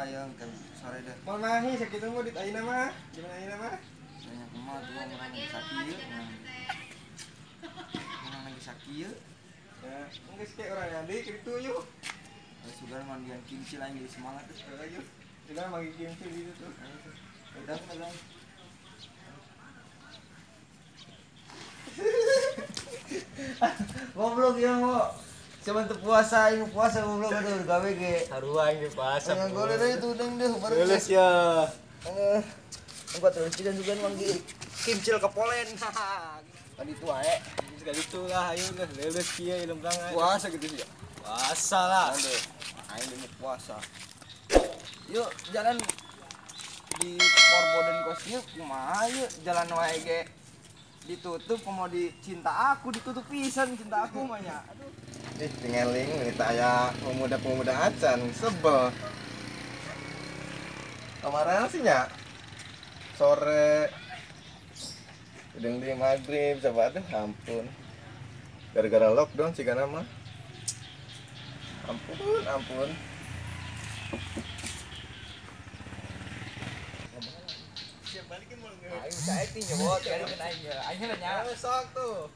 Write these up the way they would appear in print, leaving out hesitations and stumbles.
yang kan sore deh. Mau nahi sakit tunggu di ayeuna mah. Gimana ayeuna mah? Banyak kumaha tuh orang lagi sakit. Orang lagi sakit. Ya, geus ke orang andi kitu yuk. Sugar mandian kimchi lain jadi semangat tuh. Ayo. Kita magi kimchi gitu tuh. Udah pegang. Goblok ya mau. Cuman tuh puasa, ini puasa goblok aduh gawe ge. Haruan ge puasa. Yang golek deui tuh deng deh baru. Geus ya. Buat terus juga manggi kimcil kepolen. Tadi tuh ae. Sekali itu lah ayo geus leuleus kieu ilem banget. Puasa gitu sih ya. Puasa lah. Aduh, aing demi puasa. Yuk jalan di Porboden kosnya kumaha yuk jalan wae ge. Ditutup mau di cinta aku ditutup pisan cinta aku mah nya. Aduh. Tingeling minta aya pemuda-pemuda acan sebel. Kemarin sih nya sore udang di maghrib coba tuh ampun gara-gara lockdown sih kan mah ampun siap balikin mau nggak Aing saya ti nyebot kali kan aing ya. Aing nya sok tuh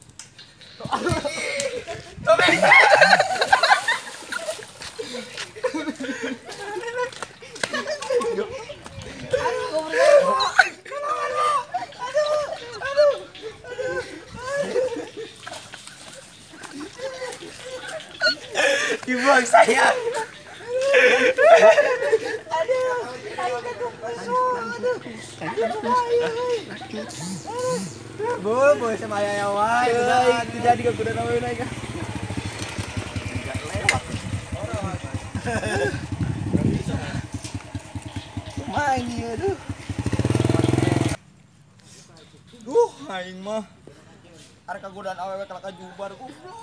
dibuang saya. Boy sama ayah wae Itu jadi ke kuda nawe naik. Main ini aduh. Aing mah Arek kagodaan awewe kalaka jubar goblok.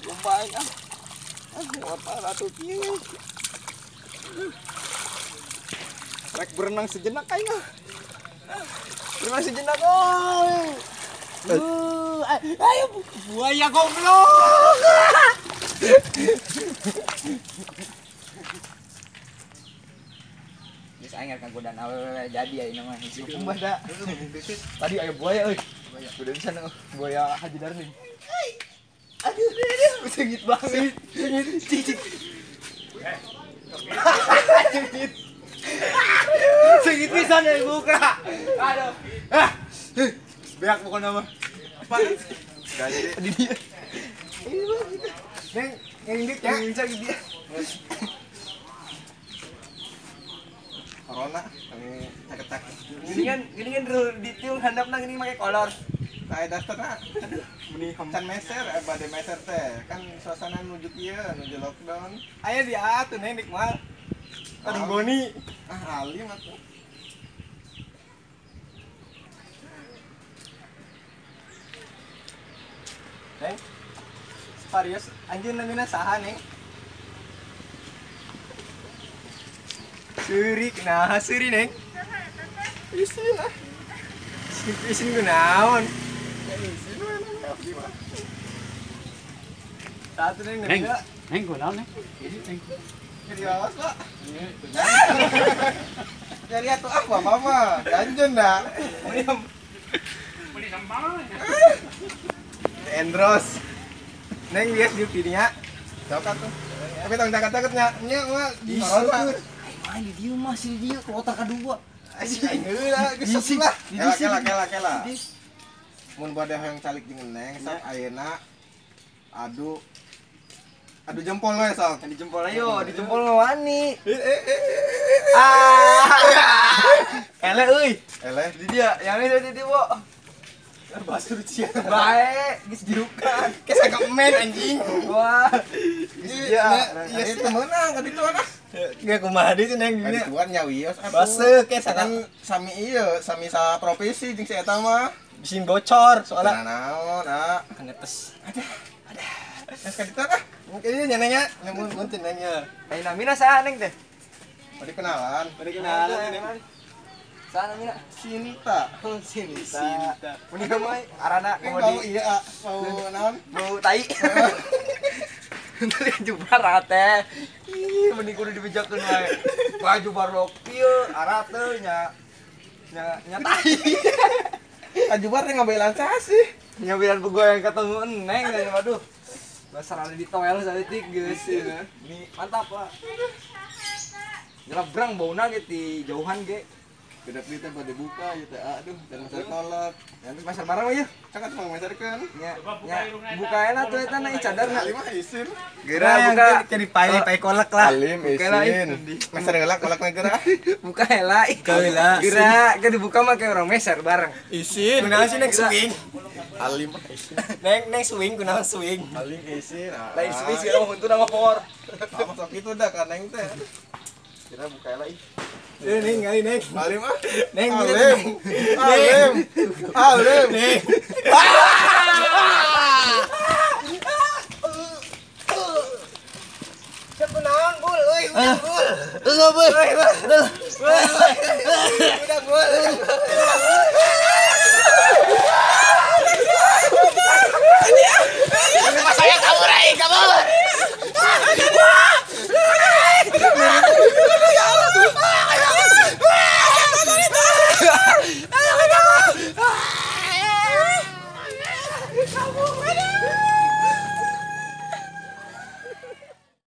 Lumayan ah. Apa ratu kieu. rek berenang sejenak aing mah. Berenang sejenak oh. Ayo buaya goblok. Geus aing arek kagodaan awewe jadi ayeuna mah hiji kumbah da. Tadi aya buaya euy. Udah bisa buaya Haji Darmin. Aduh, sengit banget. Sengit. Sengit pisan ya buka. Aduh. Beak pokoknya mah. Apa? Di dia. Neng, ngindik ya. Bisa di dia. Corona, ini cakep-cakep. Gini kan ditiung handapna gini make kolor. Kayak dasterna, aduh, meni can meser, bade meser teh, kan suasana nuju kieu, nuju lockdown. Aya di atuh neng dik mah. Aduh Boni, alim aku. Neng. Varios anjeun namina saha neng? Seurik, nah seuri neng. Isi lah. Isin kunaon? Isi mana abdi mah. Satu neng namina. Neng, kunaon neng? Jadi awas pak. Ya lihat tuh apa mama, ganjen dah. Beli sambal. Endros. Neng lihat di videonya. Cokat tuh. Tapi tong caket-caketnya, nya mah di corona. Main di dieu mah si dieu kloter kadua. Aing heula geus lah. Kela. Mun bade hoyong calik jeung Neng sak ayeuna adu jempol we sok. Di jempol ayo, di jempol ngawani. Ele euy. Eleh Di dia, yang ini di dia, Bo. bahasa Rusia. Bae, geus diukan. Kesa kemen anjing. Wah. Geus dia. Iya sih temenan ka ditu ana. Ge kumaha deui Neng Ka dinya. dituan nya wios atuh. Baseuh ke Kan sami ieu, sami sa profesi jeung si eta mah. bisin bocor Soalnya soalnya naon, kenetes. Geus ka ditu ah. Mungkin ieu nyananya, nyamun muntin nanya. Ai namina saha Neng teh? Mari kenalan. Mari kenalan Neng. Saha namina? Sinta. Oh, Sinta. Sinta. Menikah mah arana Bau komodi iya, bau naon? bau tai. Baju barat teh. Ih, mending kudu dibejakeun wae. Baju barok ieu arat teh nya tai. Ajubar teh ngabelan sih. Nyabilan pegoyang ketemu eneng ya waduh. Basar ada di toel saeutik geus ya. Ini mantap lah. Jelabrang bauna ge ti jauhan ge. Gedak di teh bade buka ya teh aduh dan masar kolot. Nanti pasar barang we yeuh. Sangat mau masarkeun. Nya bukaena tuh eta na cadarna. Alim mah isin. Geura buka Jadi pai kolak lah. Alim Buka lah, isin. Masar heula kolakna geura. buka heula. Heula. Geura ke dibuka mah kayak orang meser bareng. Isin. Kunaon sih neng swing? Alim mah isin. Neng swing kunaon swing? Alim isin. Lain space geura mah untuk nama power. Apa sok itu dah kan neng teh. Geura buka heula ih. Neng ngali neng. Alim ah. Neng Alim. Alim. Alim. Neng. Kunaon bul euy udah bul. Enggak bul. Udah bul. Saya kabur.